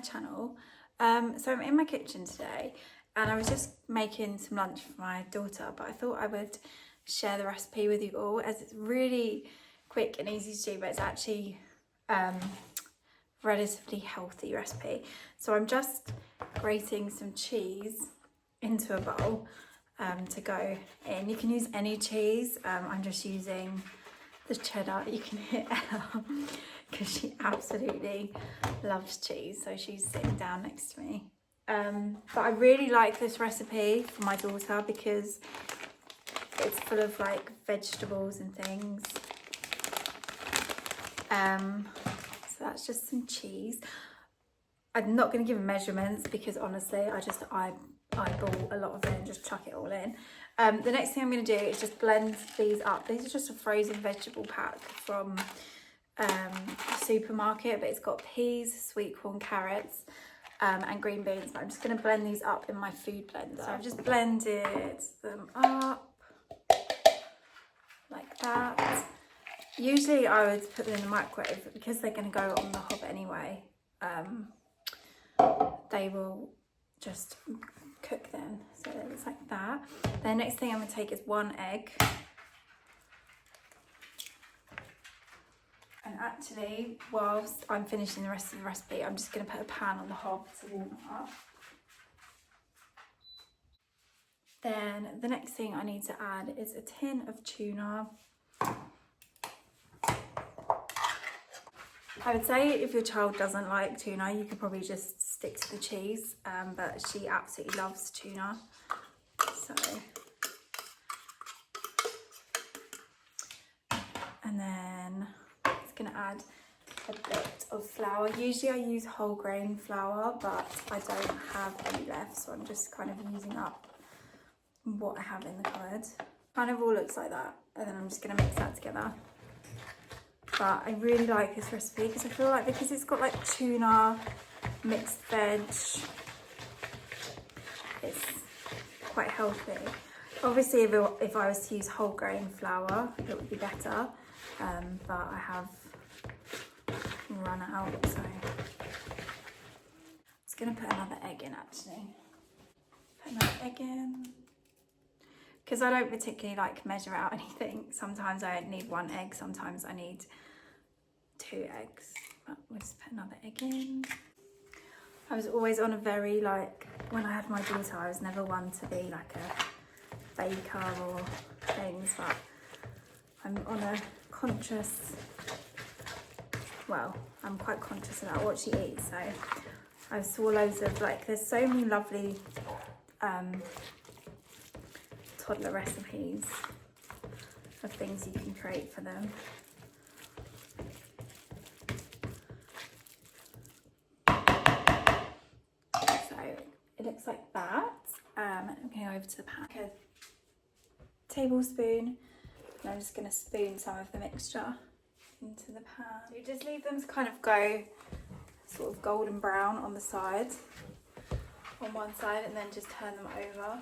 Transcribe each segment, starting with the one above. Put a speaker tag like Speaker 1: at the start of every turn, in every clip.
Speaker 1: channel. So I'm in my kitchen today and I was just making some lunch for my daughter, but I thought I would share the recipe with you all as it's really quick and easy to do, but it's actually relatively healthy recipe. So I'm just grating some cheese into a bowl to go in. You can use any cheese. I'm just using the cheddar. You can hear Ella because she absolutely loves cheese, so she's sitting down next to me. But I really like this recipe for my daughter because it's full of like vegetables and things. So that's just some cheese. I'm not going to give measurements because honestly I just eyeball a lot of it and just chuck it all in. The next thing I'm going to do is just blend these up. These are just a frozen vegetable pack from a supermarket, but it's got peas, sweet corn, carrots and green beans. I'm just going to blend these up in my food blender. So I've just blended them up like that. Usually I would put them in the microwave, but because they're going to go on the hob anyway, they will just cook then. So it looks like that. The next thing I'm going to take is 1 egg. And actually, whilst I'm finishing the rest of the recipe, I'm just going to put a pan on the hob to warm it up. Then the next thing I need to add is a tin of tuna. I would say if your child doesn't like tuna, you could probably just stick to the cheese, but she absolutely loves tuna. So, and then it's going to add a bit of flour. Usually I use whole grain flour, but I don't have any left, so I'm just kind of using up what I have in the cupboard. Kind of all looks like that, and then I'm just going to mix that together. But I really like this recipe because I feel like because it's got like tuna, mixed veg, it's quite healthy. Obviously if I was to use whole grain flour it would be better, but I have run out, so I'm just going to put another egg in actually. Put another egg in. Because I don't particularly like measure out anything. Sometimes I need 1 egg, sometimes I need 2 eggs. But we'll just put another egg in. I was always on a very when I had my daughter, I was never one to be like a baker or things, but I'm on a conscious, I'm quite conscious about what she eats. So I saw loads of there's so many lovely toddler recipes of things you can create for them. So it looks like that. I'm going over to the pan. A tablespoon, and I'm just going to spoon some of the mixture into the pan. So you just leave them to kind of go sort of golden brown on the side, on one side, and then just turn them over.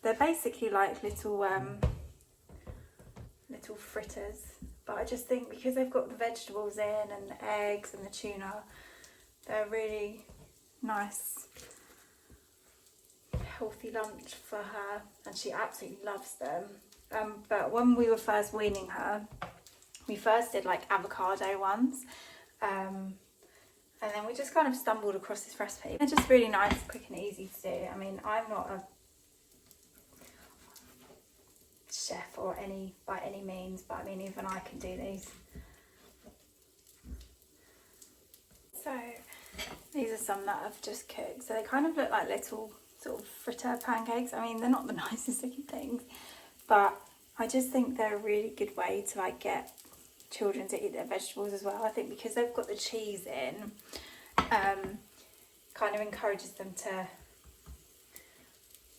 Speaker 1: They're basically like little fritters, but I just think because they've got the vegetables in and the eggs and the tuna, they're really nice, healthy lunch for her, and she absolutely loves them. But when we were first weaning her, we first did like avocado ones, and then we just kind of stumbled across this recipe. They're just really nice, quick and easy to do. I mean, I'm not a chef or by any means, but I mean even I can do these. So these are some that I've just cooked. So they kind of look like little sort of fritter pancakes. I mean, they're not the nicest looking things, but I just think they're a really good way to get children to eat their vegetables as well. I think because they've got the cheese in, kind of encourages them to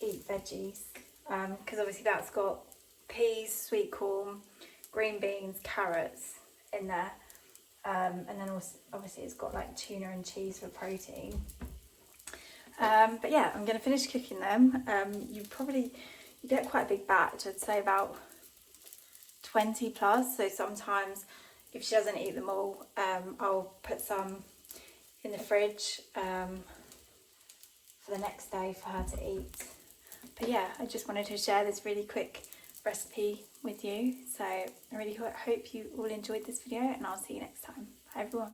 Speaker 1: eat veggies, because obviously that's got peas, sweet corn, green beans, carrots in there, and then also obviously it's got like tuna and cheese for protein. But yeah, I'm going to finish cooking them. You get quite a big batch. I'd say about 20 plus, so sometimes if she doesn't eat them all, I'll put some in the fridge for the next day for her to eat. But yeah, I just wanted to share this really quick recipe with you. So I really hope you all enjoyed this video, and I'll see you next time. Bye everyone.